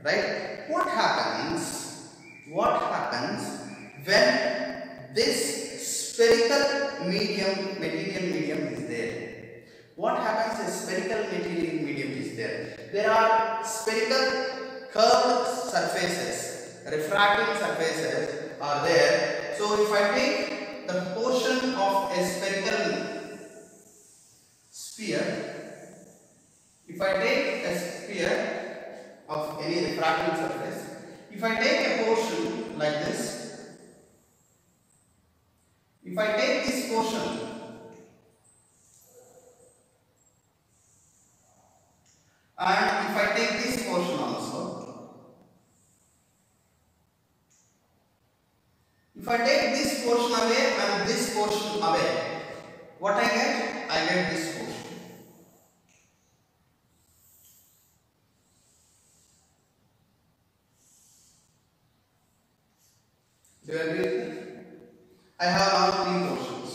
right? What happens when this spherical material medium is there? What happens if spherical material medium is there? There are spherical curved surfaces, refracting surfaces are there. So if I take the portion of a spherical sphere, if I take a sphere of any refracting surface, if I take a portion like this, if I take this portion and if I take this portion also, if I take this portion away and this portion away, what I get? I get this portion. Do you agree with me? I have now three portions.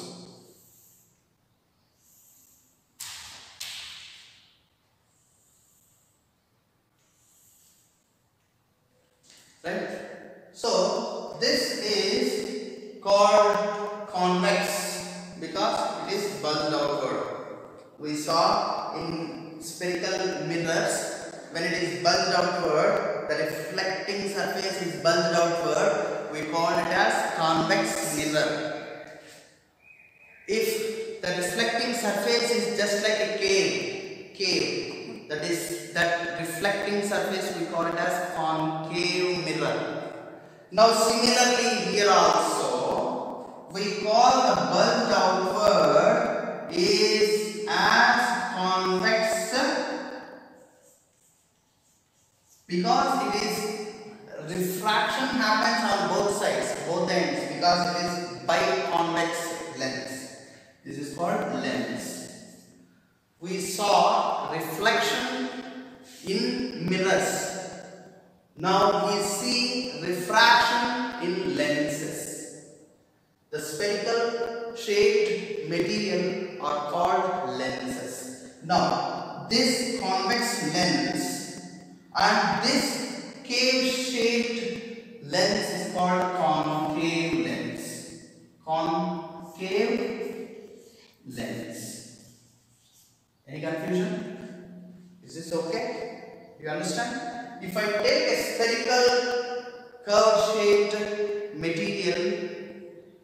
Right? So this is called convex because it is bulged outward. We saw in spherical mirrors, when it is bulged outward, the reflecting surface is bulged outward, we call it as convex mirror. If the reflecting surface is just like a cave, that reflecting surface, we call it as concave mirror. Now similarly here also, we call the bulge outward is as convex because it is refraction happens on both sides, both ends, because it is biconvex lens. This is called lens. We saw reflection in mirrors. Now we see refraction in lenses. The spherical shaped material are called lenses. Now this convex lens and this cave shaped lens is called concave lens. Concave lens. Any confusion? Is this okay? You understand? If I take a spherical curve shaped material,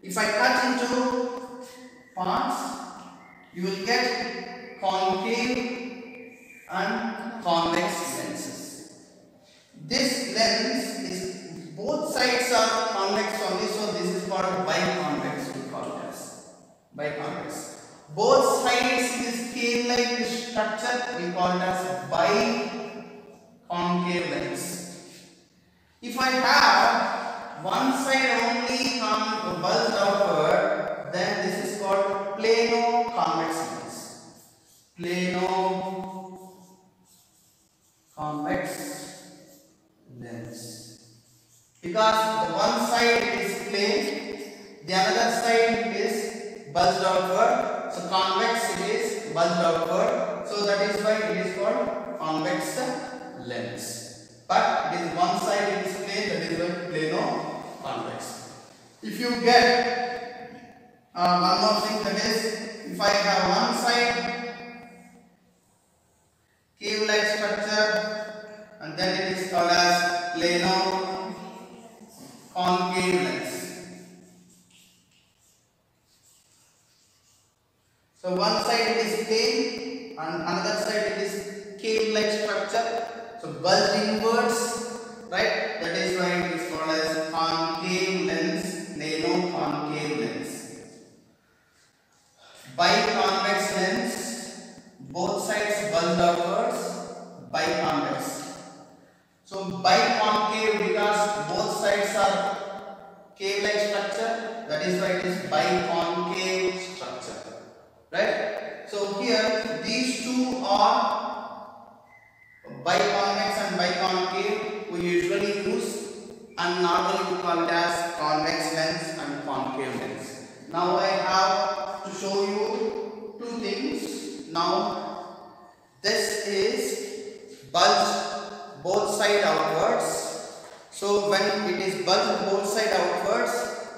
if I cut into parts, you will get concave and convex lenses. This lens is, both sides are convex only, so this is called biconvex, we call it as biconvex. Both sides is scale-like structure, we call it as biconcave lens. If I have one side only bulged outward, then this is called plano-convex lens. Plano-convex lens. Because the one side is plane, the other side is bulged outward. So convex it is bulged outward. So that is why it is called convex lens. But it is one side it is plane, that is why plano-convex. If you get one more thing, that is, if I have one side cave-like structure and then it is called as plano concave lens. So one side it is plane and another side it is cave-like structure. So bulge inwards, right? That is why it is called as concave lens, plano concave lens. Biconvex lens, both sides bulged outwards, biconvex. So biconcave because both sides are cave-like structure, that is why it is biconcave structure, right? So here these two are biconvex and biconcave we usually use, and normally we call it as convex lens and concave lens. Now I have to show you two things. Now this is bulge both side outwards. So when it is bulged both side outwards,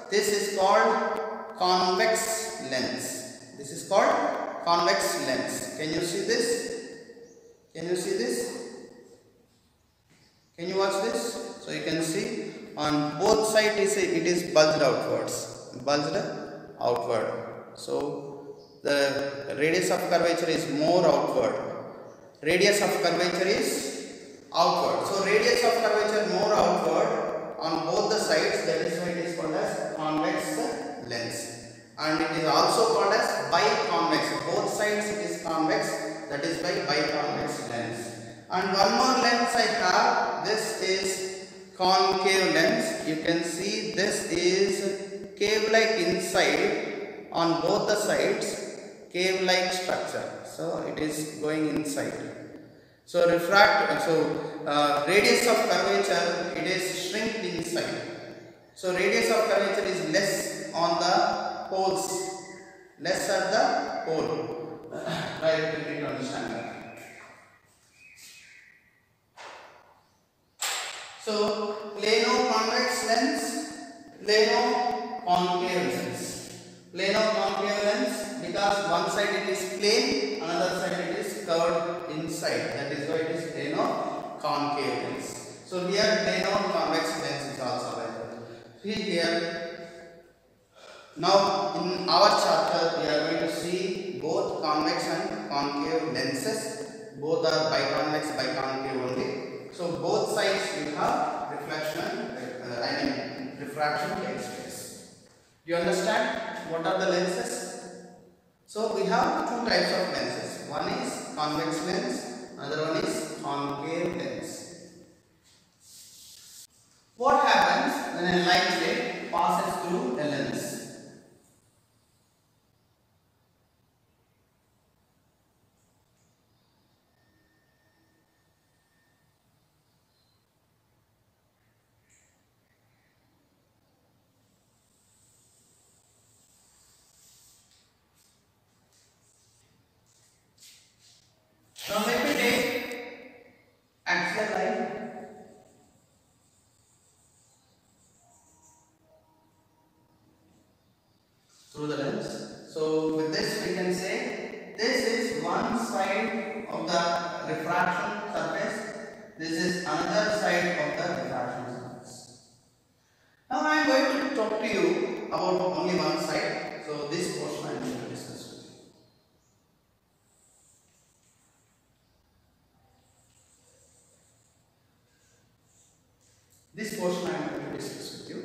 this is called convex lens. This is called convex lens. Can you see this? Can you see this? Can you watch this? So you can see on both sides it is bulged outwards. Bulged outward. So the radius of curvature is more outward. Radius of curvature is outward. So radius of curvature more outward on both the sides. That is why it is called as convex lens. And it is also called as biconvex. Both sides it is convex. That is by biconvex lens. And one more lens I have. This is concave lens. You can see this is cave-like inside on both the sides. Cave-like structure. So it is going inside. So radius of curvature, it is shrink inside. So radius of curvature is less on the poles, less at the pole. Right, you need to understand that. So plano-convex lens, plano-concave lens. Plano-concave lens because one side it is plane, another side it is curved inside. That is why it is plano-concave lens. So here plano-convex lens is also available. See here. Now in our chapter we are going to see both convex and concave lenses. Both are biconvex, biconcave only. So both sides you have reflection, refraction takes place. Do you understand what are the lenses? So we have two types of lenses. One is convex lens, another one is concave lens. What happens when a light ray passes through a lens? Now let me take axial line. Through the lens. So with this we can say this is one side of the refraction surface. This is another side of the refraction surface. Now I am going to talk to you about only one side. So this portion I am going to discuss with you. This portion I am going to discuss with you.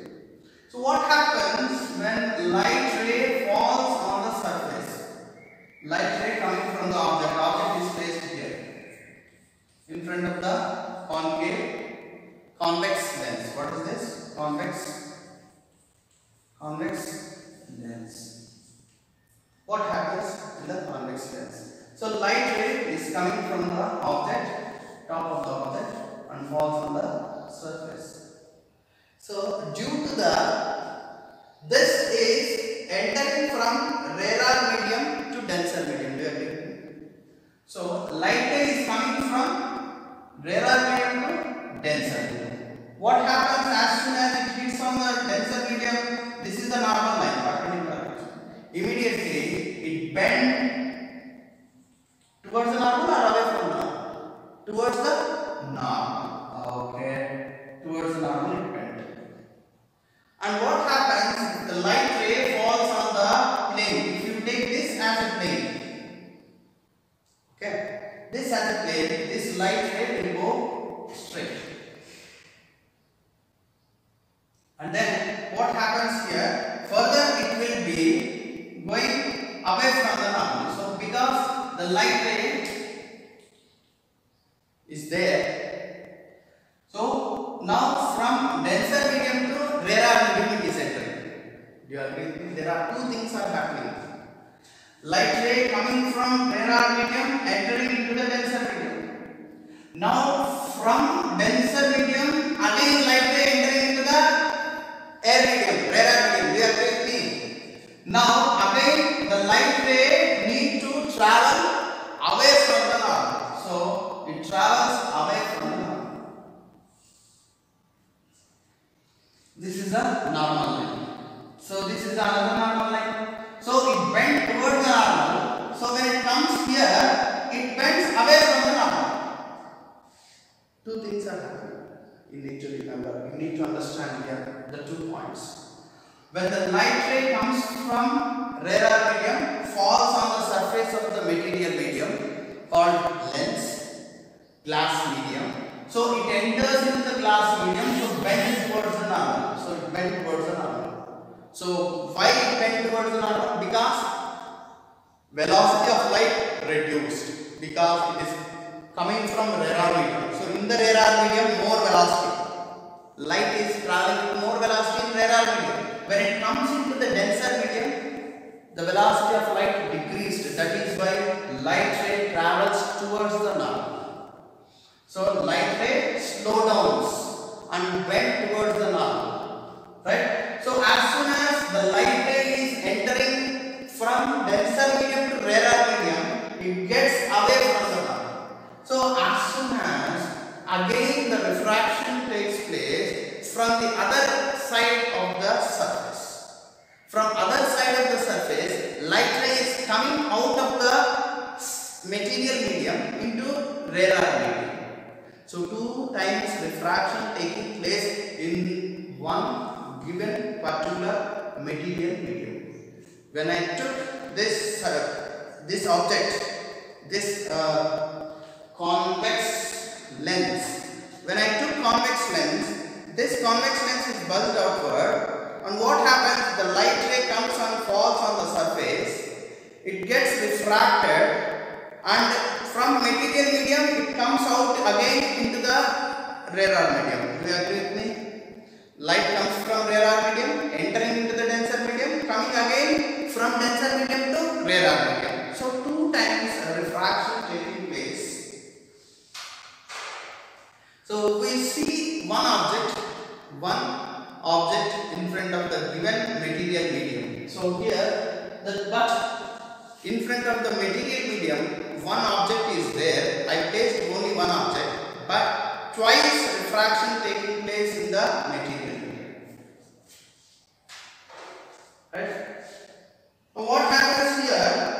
So what happens when light ray falls on the surface? Light ray coming from the object. Object is placed here in front of the convex lens. What is this? Convex lens. What happens in the convex lens? So light ray is coming from the object, top of the object, and falls on the surface. So due to this is entering from rarer medium to denser medium. Do you agree? So light ray is coming from rarer medium to denser medium. What happens as soon as it hits on the denser medium? This is the normal line. Immediately it bends towards the normal or away from normal? Towards the normal. Okay. Towards the normal it bends. And what happens? The light ray falls on the plane. If you take this as a plane, okay, this as a plane, this light ray will go straight. And then what happens here? Further it will be going away from the normal. So because the light ray is there, so now from denser medium to rarer medium it is entering. Do you agree? There are two things are happening. Light ray coming from rarer medium entering into the denser medium. Now from denser medium again light ray entering into the air medium, rarer medium. Do you agree with me? Now again the light ray need to travel away from the normal. So it travels away from the normal. This is the normal line. So this is another normal line. So it bent towards the normal. So when it comes here, it bends away from the normal. Two things are happening. You need to remember. You need to understand here the 2 points. When the light ray comes from radar medium, falls on the surface of the material medium called lens, glass medium. So it enters into the glass medium, so bends towards the normal. So it bends towards the normal. So why it bends towards the normal? Because velocity of light reduced. Because it is coming from radar medium. So in the radar medium, more velocity. Light is traveling with more velocity in radar medium. When it comes into the denser medium, the velocity of light decreased. That is why light ray travels towards the normal. So light ray slow downs and bend towards the normal. Right? So as soon as the light ray is entering from denser medium to rarer medium, it gets away from the normal. So as soon as again the refraction takes place from the other side of the surface. From other side of the surface, light ray is coming out of the material medium into rarer medium. So 2 times refraction taking place in one given particular material medium. When I took this object, this convex lens. When I took convex lens, this convex lens is bulged outward, and what happens? The light ray comes and falls on the surface. It gets refracted, and from material medium it comes out again into the rarer medium. Do you agree with me? Light comes from rarer medium, entering into the denser medium, coming again from denser medium to rarer medium. So 2 times refraction taking place. So we see one object in front of the given material medium. So here, but in front of the material medium, one object is there. I placed only one object, but twice refraction taking place in the material medium. Right? So what happens here?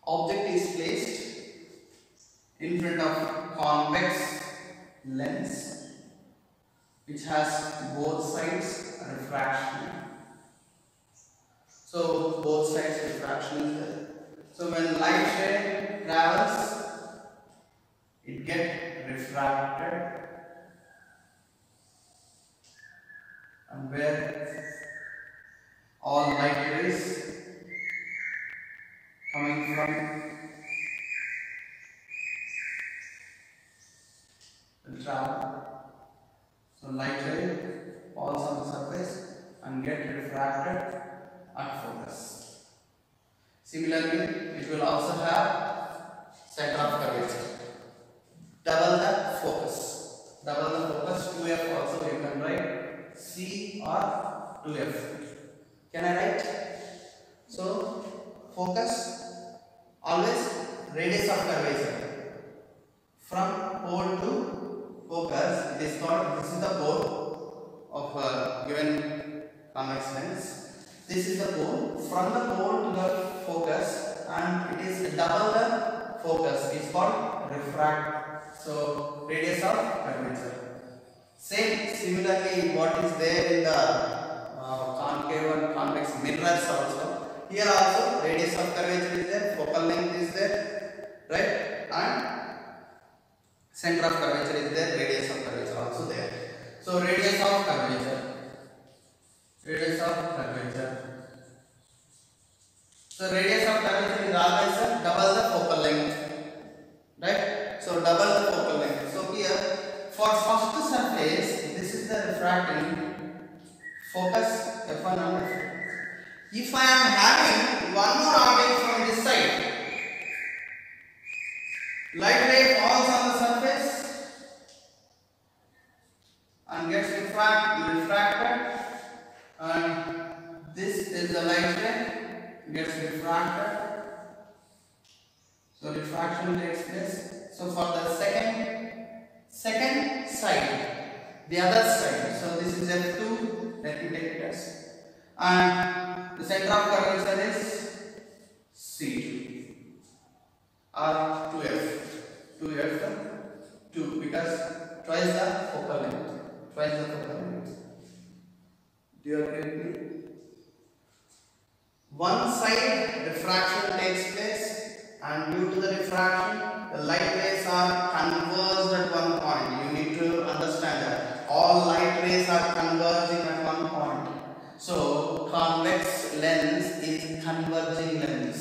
Object is placed in front of convex lens which has both sides refraction. So both sides refraction is there. So when light ray travels, it gets refracted, and where all light rays coming from will travel. So light ray falls on the surface and get refracted at focus. Similarly, it will also have center of curvature. Double the focus. Double the focus. 2f also you can write C or 2f. Can I write? So focus always radius of curvature. From pole to focus, it is called, this is the pole of a given convex lens. This is the pole. From the pole to the focus, and it is double the focus. It is called refract. So radius of curvature. Similarly, what is there in the concave and convex mirrors also. Here also radius of curvature is there, focal length is there, right? And center of curvature is there, radius of curvature also there. So radius of curvature. So radius of curvature is always double the focal length, right? So double the focal length. So here for first surface, this is the refracting focus f1 and f2. If I am having one more object from this side, light ray falls on the surface and gets refracted, and this is the light ray gets refracted. So refraction takes place. So for the second side, the other side. So this is f2. Let me take it as, and the center of curvature is C2 or 2 because twice the focal length. Do you agree with me? One side refraction takes place, and due to the refraction, the light rays are converged at one point. You need to understand that all light rays are converging at one point. So convex lens is converging lens.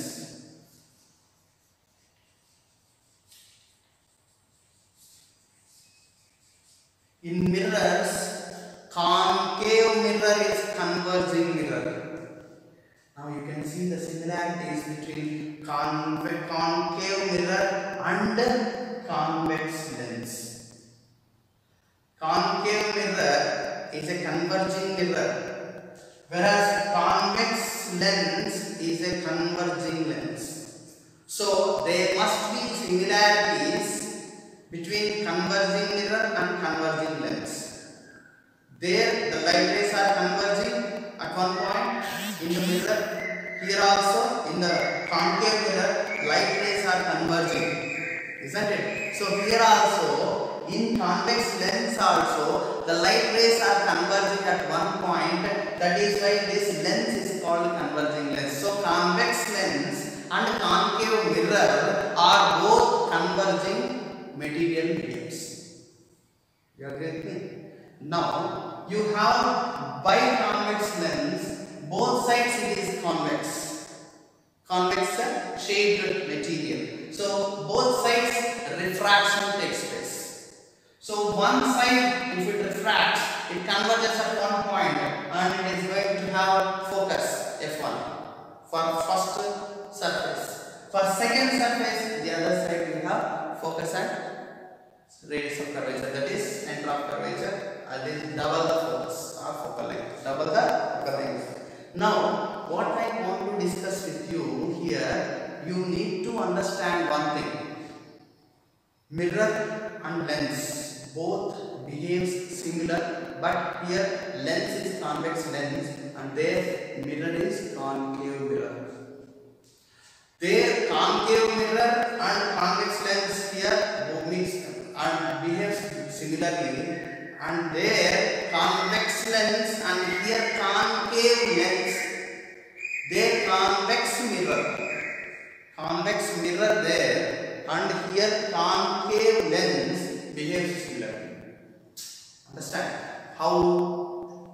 In mirrors, concave mirror is converging mirror. Now you can see the similarities between concave mirror and convex lens. Concave mirror is a converging mirror, whereas convex lens is a converging lens. So there must be similarities between converging mirror and converging lens. There the light rays are converging at one point in the mirror. Here also in the concave mirror, light rays are converging, isn't it? So here also in convex lens also the light rays are converging at one point. That is why this lens is called converging lens. So convex lens and concave mirror are both converging material mediums. You agree with me? Now you have biconvex lens. Both sides it is convex shaded material. So both sides refraction takes place. So one side, if it refracts, it converges at one point and it is going to have focus f1 for first surface. For second surface, the other side we have focus at radius of curvature, that is center of curvature, and this double the focus or focal length, double the focal length. Now, what I want to discuss with you here, you need to understand one thing. Mirror and lens both behaves similar, but here lens is convex lens and there mirror is concave mirror. There concave mirror and convex lens here both mix and behaves similarly. And there convex lens and here concave lens, there convex mirror there, and here concave lens behaves similarly. Understand how?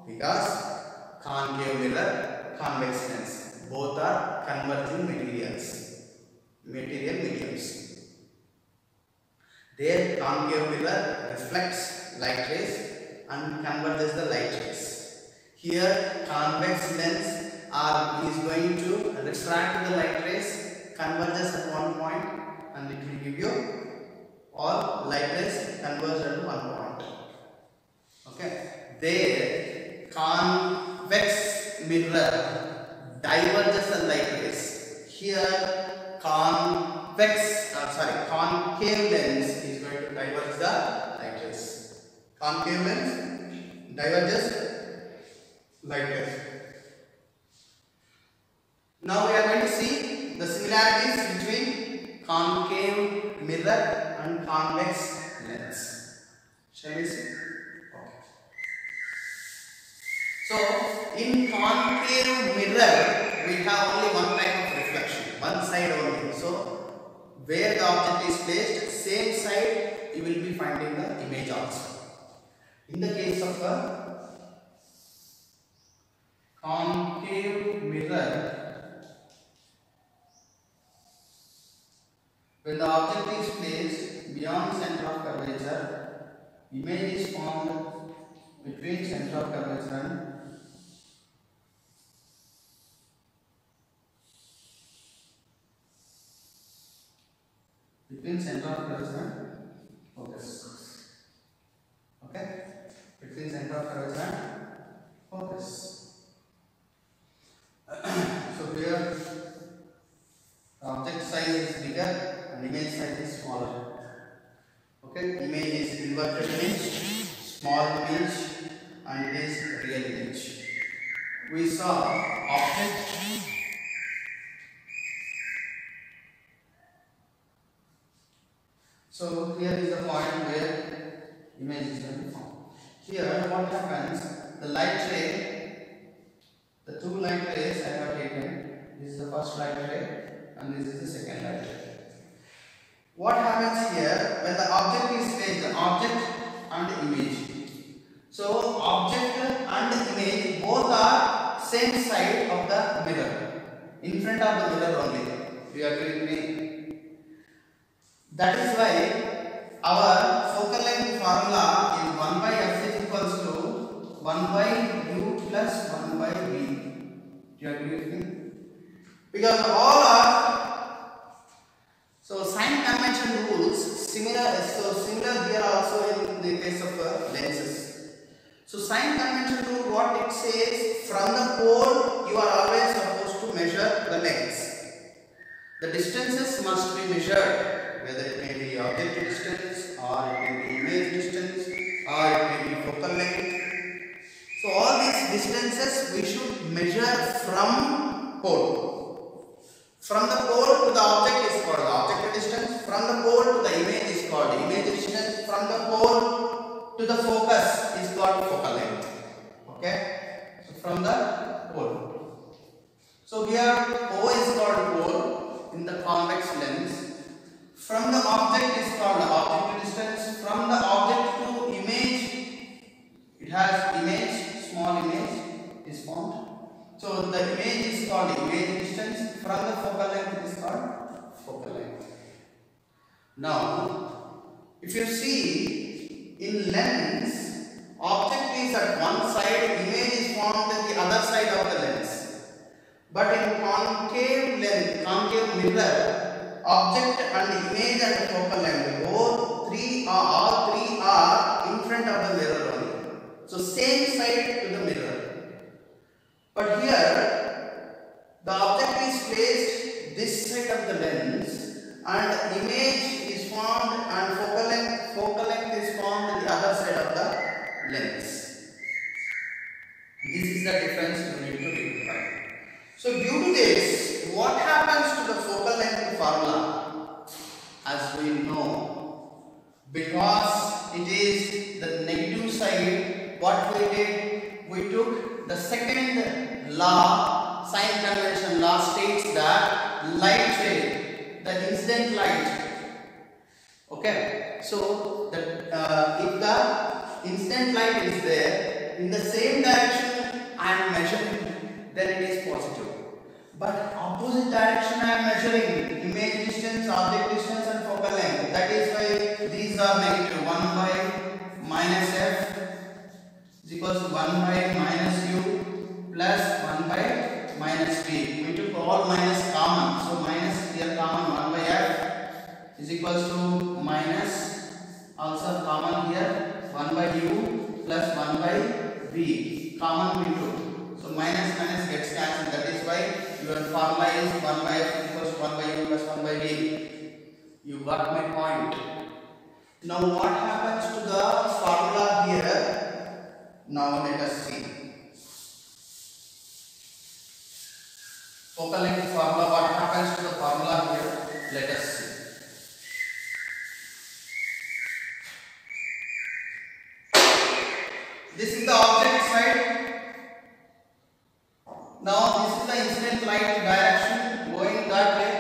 Because concave mirror, convex lens, both are converging material mediums. There concave mirror reflects light rays and converges the light rays. Here convex lens is going to refract the light rays, converges at one point, and it will give you all light rays converge at one point. Okay. There convex mirror diverges the light rays. Here concave lens is going to diverge the light rays. Concave lens diverges light rays. Now we are going to see the similarities between concave mirror and convex lens. Shall we see? Okay. So in concave mirror we have only one type of reflection, one side only. So where the object is placed, same side you will be finding the image also. In the case of a concave mirror, When the object is placed beyond center of curvature, image is formed between center of curvature and focus. Okay? Between center of curvature and focus. So here the object size is bigger and image size is smaller. Okay? Image is inverted image, small image, and it is real image. We saw object. So here is the point where image is going to form. Here what happens, the light ray, the two light rays I have taken, this is the first light ray and this is the second light ray. What happens here, when the object is placed, the object and image. So object and image both are same side of the mirror, in front of the mirror only. You are getting me? That is why our focal length formula is 1 by f is equals to 1 by u plus 1 by v. Do you agree with me? Because all are, so sign convention rules similar. So similar here also in the case of lenses. So sign convention rule, what it says, from the pole you are always supposed to measure the lengths. The distances must be measured. Whether it may be object distance or it may be image distance or it may be focal length. So all these distances we should measure from pole. From the pole to the object is called object distance. From the pole to the image is called image distance. From the pole to the focus is called focal length. Okay. So from the pole. So here O is called pole in the convex lens. From the object is called the object distance. From the object to image, it has image, small image is formed. So the image is called image distance. From the focal length it is called focal length. Now, if you see in lens, object is at one side, image is formed at the other side of the lens. But in concave lens, concave mirror, object and image and focal length, all three are in front of the mirror only. So same side to the mirror. But here the object is placed this side of the lens and image is formed and focal length is formed on the other side of the lens. This is the difference you need to rectify. So due to this, what happens to the focal length formula? As we know, because it is the negative side, what we did, we took the second law, sign convention law states that light ray, the incident light. Okay, so if the incident light is there in the same direction I am measuring, then it is positive. But opposite direction I am measuring, image distance, object distance and focal length. That is why these are negative. 1 by minus f is equals to 1 by minus u plus 1 by minus v. We took all minus common. So minus here common, 1 by f is equals to minus also common here 1 by u plus 1 by v. Common we took. So minus gets cancelled. That is why your formula is 1 by f equals to 1 by u plus 1 by v. You got my point. Now what happens to the formula here? Now let us see. Focal length formula, what happens to the formula here? Let us see. This is the object side. Now this is the incident light direction going that way.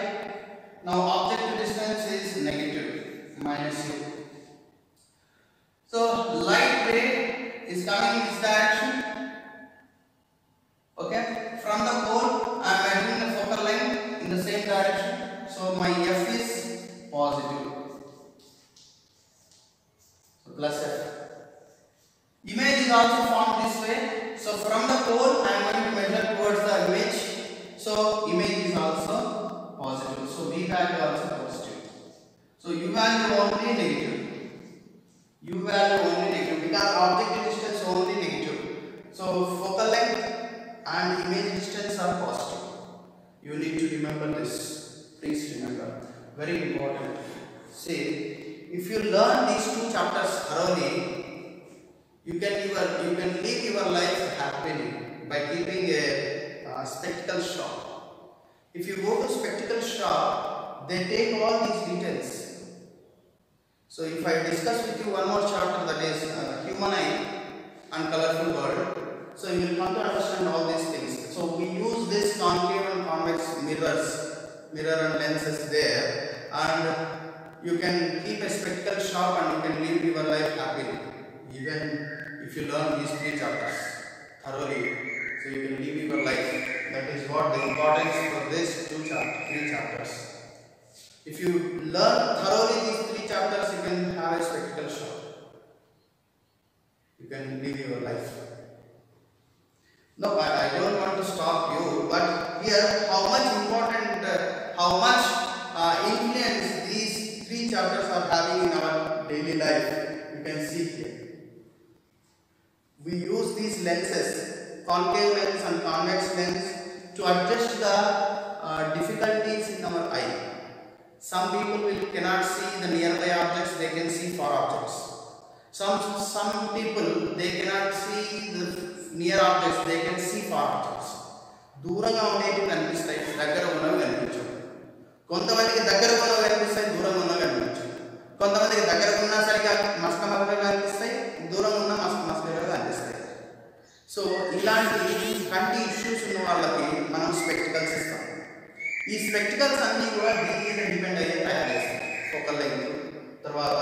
Now object distance is negative, minus u. So light ray is coming in this direction. Okay, from the pole I am measuring the focal length in the same direction. So my f is positive. So plus F. Image is also formed this way. So from the pole I am going to measure towards the image. So image is also positive. So V value also positive. So U value only negative. U value only negative because object distance only negative. So focal length and image distance are positive. You need to remember this. Please remember. Very important. See, if you learn these two chapters thoroughly, you can live your life happily by keeping a spectacle shop. If you go to spectacle shop, they take all these details. So if I discuss with you one more chapter, that is human eye and colorful world, so you will come to understand all these things. So we use this concave and convex mirror and lenses there, and you can keep a spectacle shop and you can live your life happily. Even if you learn these three chapters thoroughly, so you can live your life. That is what the importance for these three chapters. If you learn thoroughly these three chapters, you can have a spectacle shop. You can live your life. No, I don't want to stop you, but here how much influence these three chapters are having in our daily life, you can see here. We use these lenses, concave lens and convex lens, to adjust the difficulties in our eye. Some people cannot see the nearby objects, they can see far objects. Some people, they cannot see the near objects, they can see far objects. దూరంగా ఉండేవి కనిపిస్తాయి, దగ్గర ఉన్నవి కనిపించవు. కొంతమందికి దగ్గర ఉన్నవి కనిపిస్తాయి, దూరంగా ఉన్నవి కనిపించవు. కొంతమందికి దగ్గర ఉన్నా సరిగా మస్కమస్కగా కనిపిస్తాయి, దూరంగా ఉన్న మస్కమస్కగా కనిపిస్తాయి. సో ఇలాంటి కంటి ఇష్యూస్ ఉన్న వాళ్ళకి మనం స్పెక్టికల్స్ ఇస్తాం. ఈ స్పెక్టికల్స్ అన్నీ కూడా దీని మీద డిపెండ్ అయ్యే తయారు చేస్తాం. ఫోకల్ లెంగ్త్, తర్వాత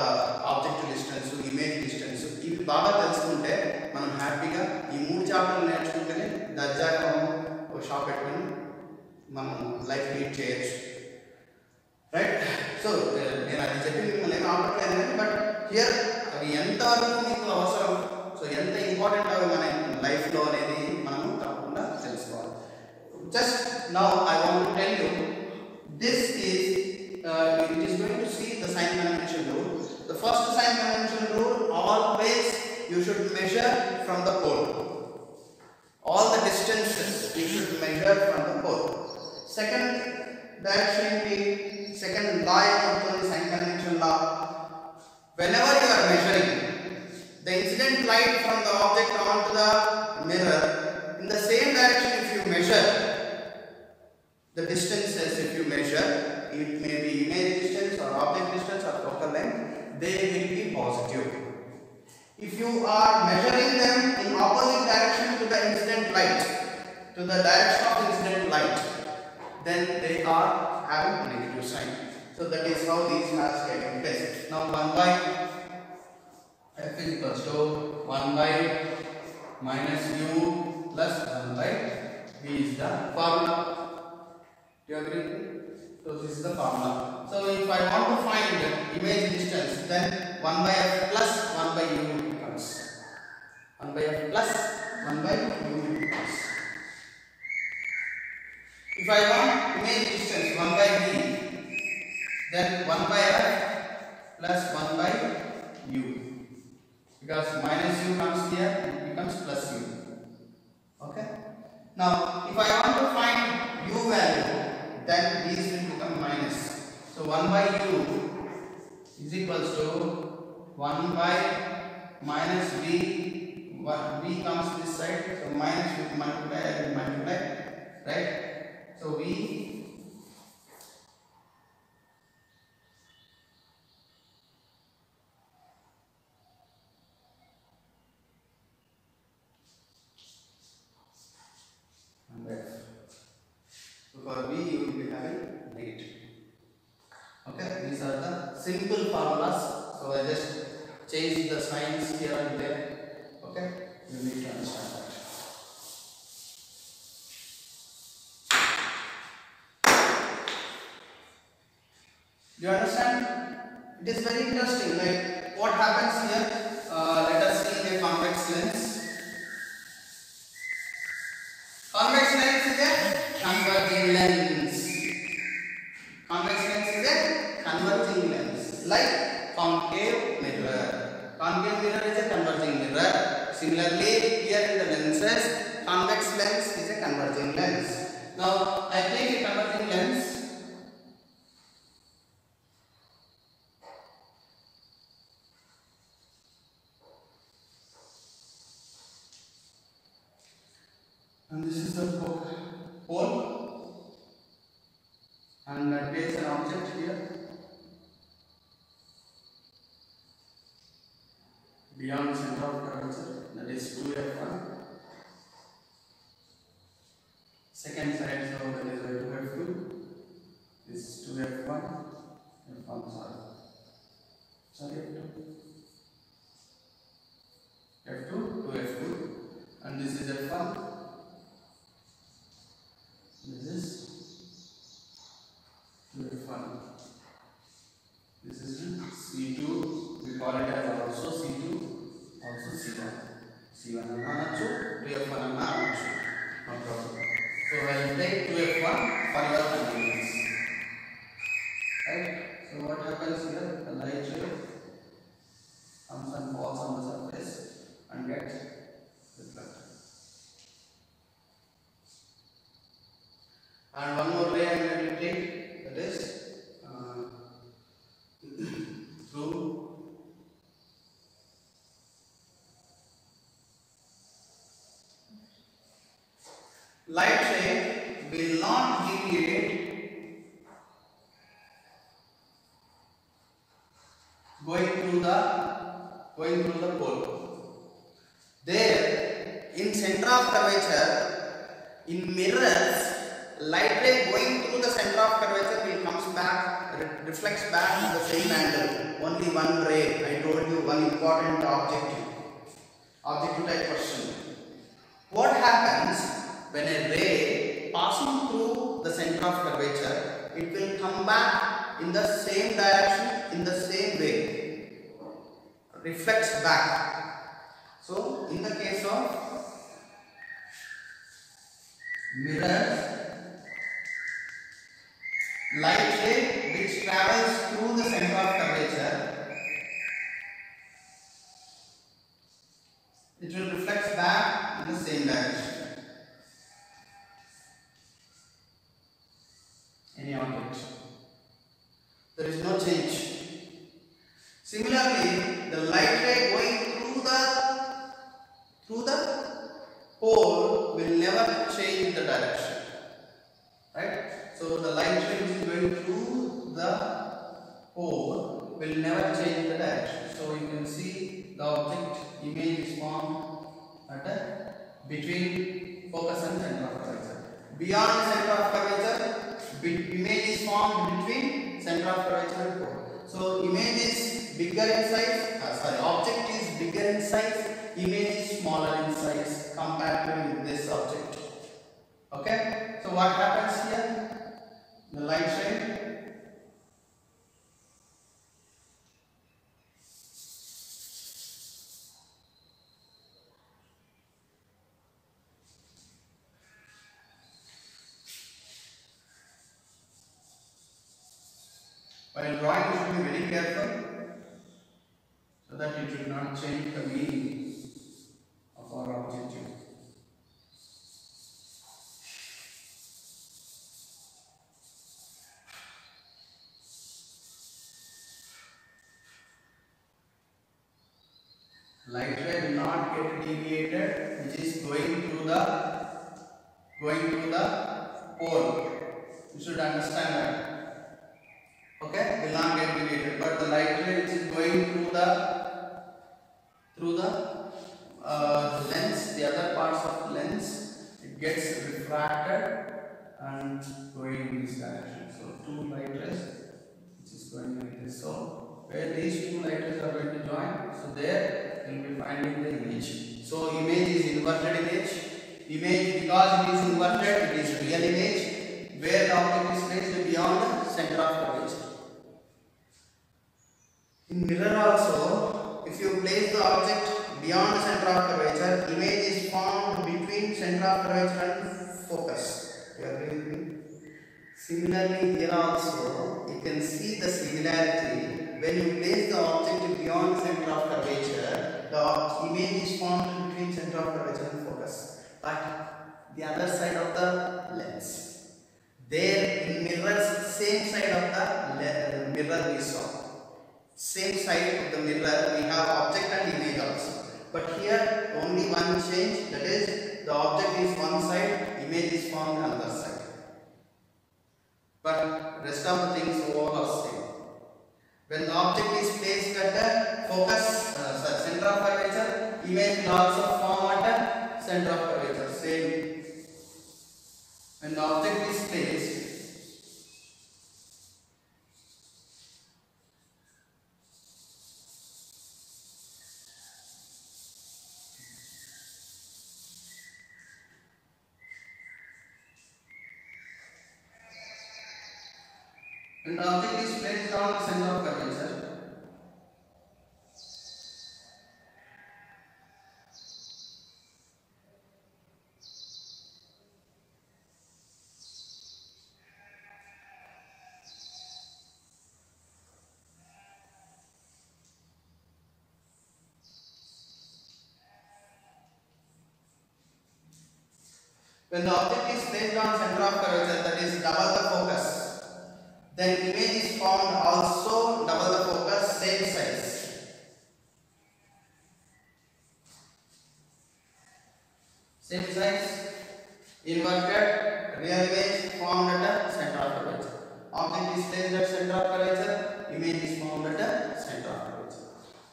ఆబ్జెక్ట్ డిస్టెన్స్, ఇమేజ్ డిస్టెన్స్, ఇవి బాగా తెలుసుకుంటే మనం హ్యాపీగా ఈ 3 చాప్టర్లు నేర్చుకుంటేనే దర్జాగా ఒక షాప్ పెట్టుకొని మనం లైఫ్ లీడ్ చేయొచ్చు. రైట్? సో నేను అది చెప్పి మిమ్మల్ని ఏం ఆపట్లేదు, బట్ హియర్ అవి ఎంతవరకు మీకు అవసరం, సో ఎంత ఇంపార్టెంట్ అవి మన లైఫ్లో అనేది మనము తప్పకుండా తెలుసుకోవాలి. Just now I want to tell you, this is it is going to see the sign convention rule. The first sign convention rule, always you should measure from the pole. All the distances you should measure from the pole. Second direction, second law of the sign convention law, whenever you are measuring the incident light from the object onto the mirror, in the same direction if you measure the distances, if you measure, it may be image distance or object distance or focal length, they will be positive. If you are measuring them in opposite direction to the incident light, to the direction of incident light, then they are having negative sign. So that is how these has taken place. Now 1 by f is equals to 1 by minus u plus 1 by v is the formula. Do you agree? So this is the formula. So if I want to find image distance, then 1 by f plus 1 by u becomes 1 by f plus 1 by u becomes. If I want image distance 1 by v, then 1 by f plus 1 by u, because minus u comes here, it becomes plus u. Okay. Now if I want to find u value, then these will become minus. So 1 by u is equals to 1 by minus v. V comes this side, so minus will multiply, right? So v and f. So for v you will be having negative. Okay, these are the simple formulas. So I just change the signs here and there. Okay, you need to understand that. Do you understand? It is very interesting. Like what happens here? Let us see the convex lens. Convex lens is a converging lens. Convex lens is a converging lens, like concave mirror. Concave mirror is a converging mirror. Similarly, here in the lenses, convex lens is a converging lens. Now, I take a converging lens. And this is the pole. And I place an object here. Beyond the center of curvature, that is 2f1. Second side, so that is 2f2. This is 2f1. f1, sorry, f2, 2f2, and this is f1. This is 2f1. This is C2. We call it as also C2, also C1. C1 and 2, 2f1 and 2. No problem. So I will take 2f1 for your convenience. Right? So what happens here? The light ray comes and falls on the surface and gets reflected. And one more ray I am going to take, that is through light ray will not deviate going through the pole. There, in center of curvature, in mirrors, light ray going through the center of curvature will comes back, reflects back in the same angle. Only one ray. I told you one important objective type question. What happens when a ray passing through the center of curvature? It will come back in the same direction, in the same way, reflects back. So in the case of mirrors, light ray which travels through the center of curvature, it will reflect back in the same direction. Any object. There is no change. Similarly, the light ray going through the pole will never change the direction. Right? So the light ray which is going through the pole will never change the direction. So you can see the object image is formed at between focus and center of curvature. Beyond the center of curvature, image is formed between center of curvature and pole. So image is bigger in size, object is bigger in size, image is smaller in size compared to this object. Okay? So what happens here? The light ray while drawing, you should be very careful so that it should not change the meaning of our objective. Light ray will not get deviated, which is going through the pole. You should understand that. Okay, will not get deviated, but the light ray which is going through the lens, the other parts of the lens, it gets refracted and going in this direction. So two light rays which is going like this. So where these two light rays are going to join, so there you will be finding the image. So image is inverted image. Image, because it is inverted, it is real image where the object is placed beyond the center of curvature. In mirror also, if you place the object beyond the center of curvature, image is formed between center of curvature and focus. You agree with me? Similarly, here also, you can see the similarity. When you place the object beyond center of curvature, the image is formed between center of curvature and focus. But the other side of the lens. There in mirrors, same side of the mirror we saw. Same side of the mirror, we have object and image also. But here only one change, that is the object is one side, image is formed on the other side. But rest of the things all are same. When the object is placed at the focus, center of curvature, image will also form at the center of curvature. Same. When the object is placed, when the object is placed on the center of curvature, when the object is placed on center of curvature, that is double the focus, then image is formed also double the focus, same size. Same size, inverted, real image formed at the center of curvature. Object is placed at center of curvature, image is formed at the center of curvature.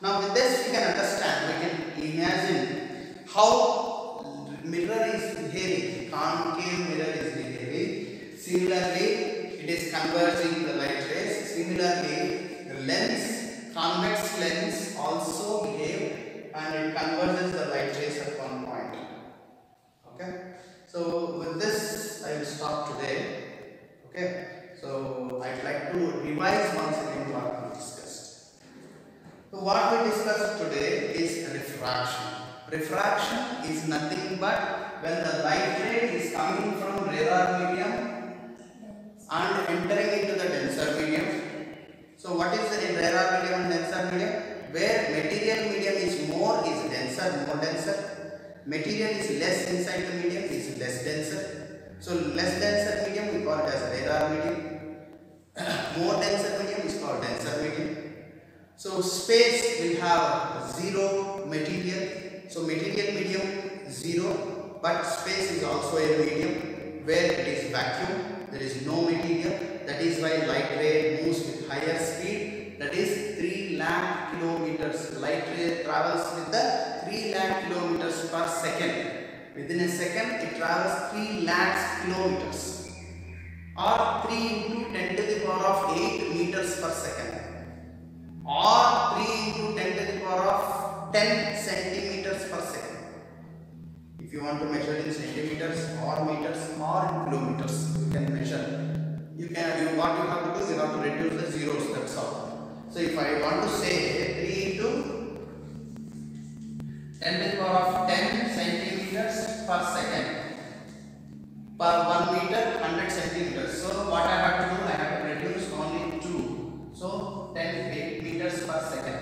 Now with this we can understand, we can imagine how mirror is behaving, concave mirror is behaving. Similarly, it is converging the light rays. Similarly, the lens, convex lens also behave and it converges the light rays at one point. Okay. So with this I will stop today. Okay. So I'd like to revise once again what we discussed. So what we discussed today is refraction. Refraction is nothing but when the light ray is coming from rarer medium and entering into the denser medium. So what is the rarer medium and denser medium? Where material medium is more denser, more denser. Material is less inside the medium is less denser. So less denser medium we call it as rarer medium. More denser medium is called denser medium. So space will have zero material. So material medium 0, but space is also a medium where it is vacuum. There is no material. That is why light ray moves with higher speed. That is 3 lakh kilometers. Light ray travels with the 3 lakh kilometers per second. Within a second, it travels 3 lakhs kilometers, or 3 into 10 to the power of 8 meters per second, or 3 into 10 to the power of 10 centimeters per second. If you want to measure in centimeters or meters or in kilometers, you can measure. What you have to do, you have to reduce the zeros, that's all. So if I want to say 3 into 10 to the power of 10 centimeters per second, per 1 meter 100 centimeters. So what I have to do, I have to reduce only 2. So 10 meters per second.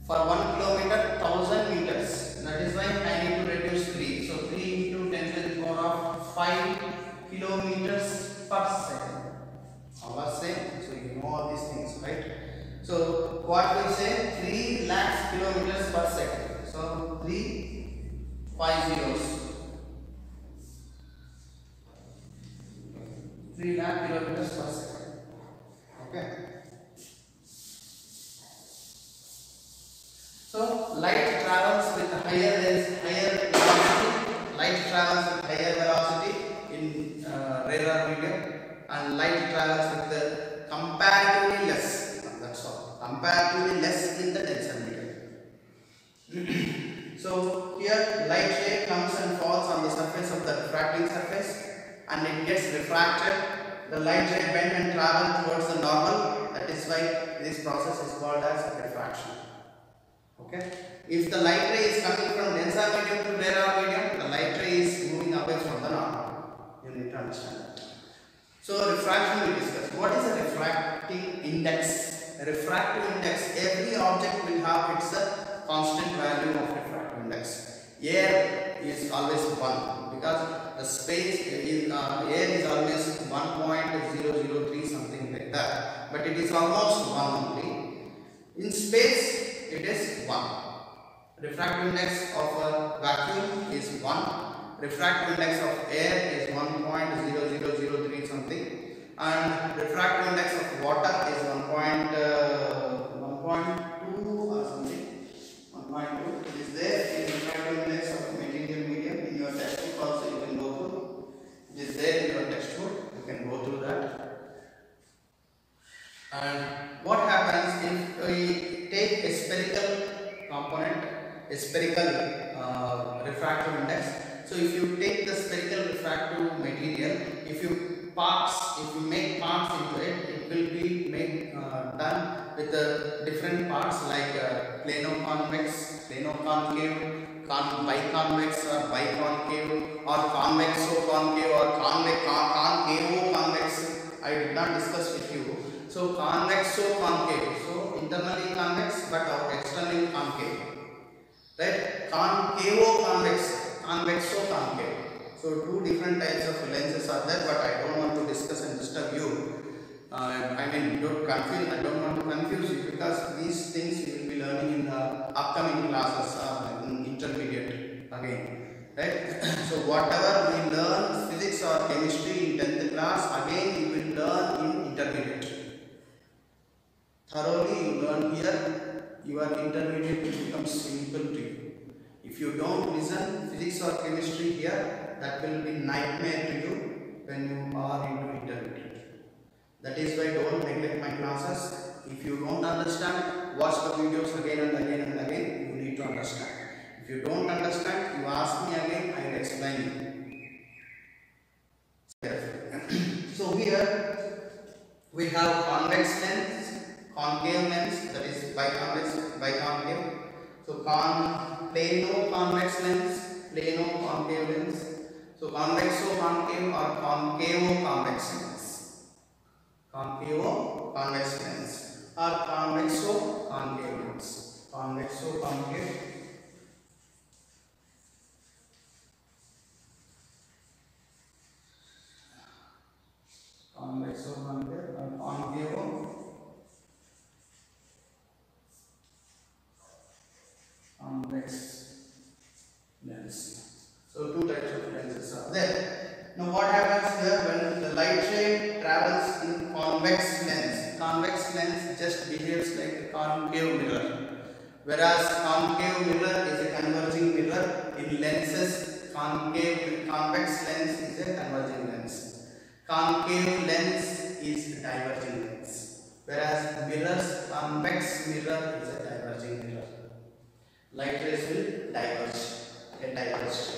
For 1 kilometer 1000 meters. That is why I need to reduce 3. So 3 into 10 to the power of 5 kilometers per second. Our same. So you know all these things, right? So what we say, 3 lakhs kilometers per second. So 3 5 zeros. 3 lakh kilometers per second. Okay. So light travels with higher velocity. Light travels with higher velocity in rarer medium, and light travels with the comparatively less. That's all. Comparatively less in the denser medium. So here light ray comes and falls on the surface of the refracting surface, and it gets refracted. The light ray bend and travel towards the normal. That is why this process is called as refraction. Okay. If the light ray is coming from denser medium to rarer medium, the light ray is moving away from the normal. You need to understand that. So refraction we discuss. What is a refracting index? A refractive index. Every object will have its constant value of refractive index. Air is always 1 because the space is air is always 1.003 something like that. But it is almost 1 only. In space it is 1. Refractive index of a vacuum is 1. Refractive index of air is 1.0003 something, and refractive index of water is 1.2 or something. 1.2. It is there in refractive index of material medium in your textbook also. You can go through. It is there in your textbook. You can go through that. And what happens if we take a spherical component, a spherical refractive index? So if you take the spherical refractive material, if you make parts into it, it will be done with different parts like plano-convex, plano-concave, biconvex or biconcave, or convexo-concave or concavo-convex. I did not discuss with you. So convexo-concave, so internally convex but externally concave, right? Concavo-convex. Convexo-concave. So two different types of lenses are there, but I don't want to discuss and disturb you. I mean, don't confuse. I don't want to confuse you because these things you will be learning in the upcoming classes in intermediate again, right? So whatever we learn physics or chemistry in 10th class, again you will learn in intermediate. Thoroughly you learn here, your intermediate will become simple to you. If you don't listen physics or chemistry here, that will be nightmare to you when you are into intermediate. That is why don't neglect my classes. If you don't understand, watch the videos again and again and again. You need to understand. If you don't understand, you ask me again, I will explain you. So here we have convex lens, concave lens, that is biconcave. So plano-convex lens, plano-concave lens. So convexo-concave or concavo-convex lens. Concavo-convex lens or convexo-concave lens. Convexo-concave. Convexo-concave or concavo. Convex lens. So two types of lenses are there. Now what happens here when the light ray travels in convex lens? Convex lens just behaves like a concave mirror, whereas concave mirror is a converging mirror. In lenses, convex lens is a converging lens. Concave lens is a diverging lens, whereas mirrors, convex mirror is a diverging mirror. Light rays will get diverged.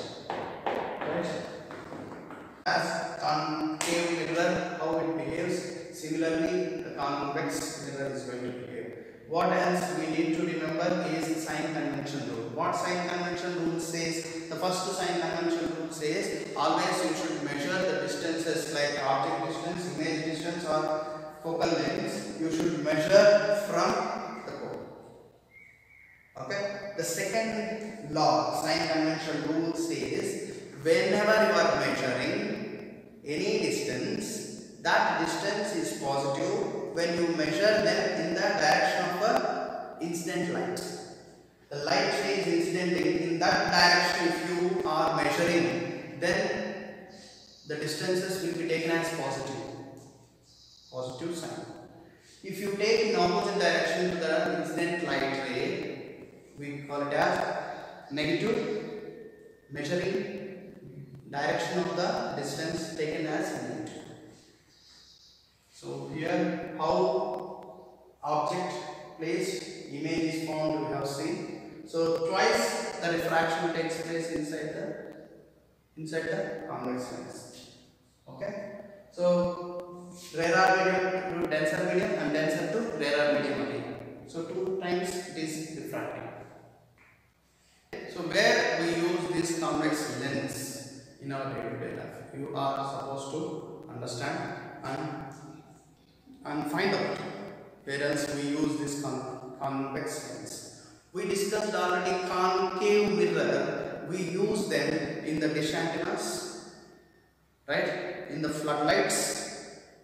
Right? As concave mirror, how it behaves, similarly the convex mirror is going to behave. What else we need to remember is sign convention rule. What sign convention rule says? The first sign convention rule says always you should measure the distances like object distance, image distance or focal length. You should measure from the pole. Okay. The second law, sign convention rule says whenever you are measuring any distance, that distance is positive when you measure them in the direction of the incident light. The light ray is incidenting in that direction. If you are measuring, then the distances will be taken as positive sign. If you take in opposite direction to the incident light ray, we call it as negative, measuring direction of the distance taken as negative. So here how object placed, image is formed, we have seen. So twice the refraction takes place inside the convex lens. Okay. So rarer medium to denser medium and denser to rarer medium again. So 2 times it is refracting. So where we use this convex lens in our day-to-day life, you are supposed to understand and find out where else we use this convex lens. We discussed already concave mirror. We use them in the dish antennas, right? In the floodlights,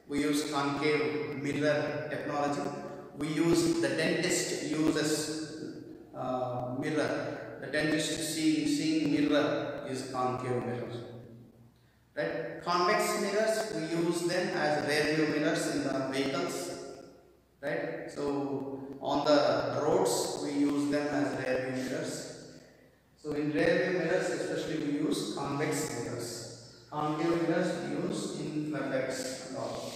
we use concave mirror technology. We use, the dentist uses mirror. The dentist seeing mirror is concave mirror, right? Convex mirrors, we use them as rear view mirrors in the vehicles, right? So on the roads we use them as rear view mirrors. So in rear view mirrors especially we use convex mirrors. Concave mirrors we use in floodlights and all.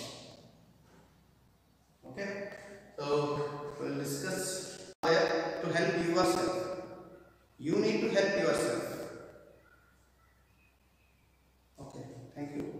Okay, so we'll discuss to help yourself. You need to help yourself. Okay, thank you.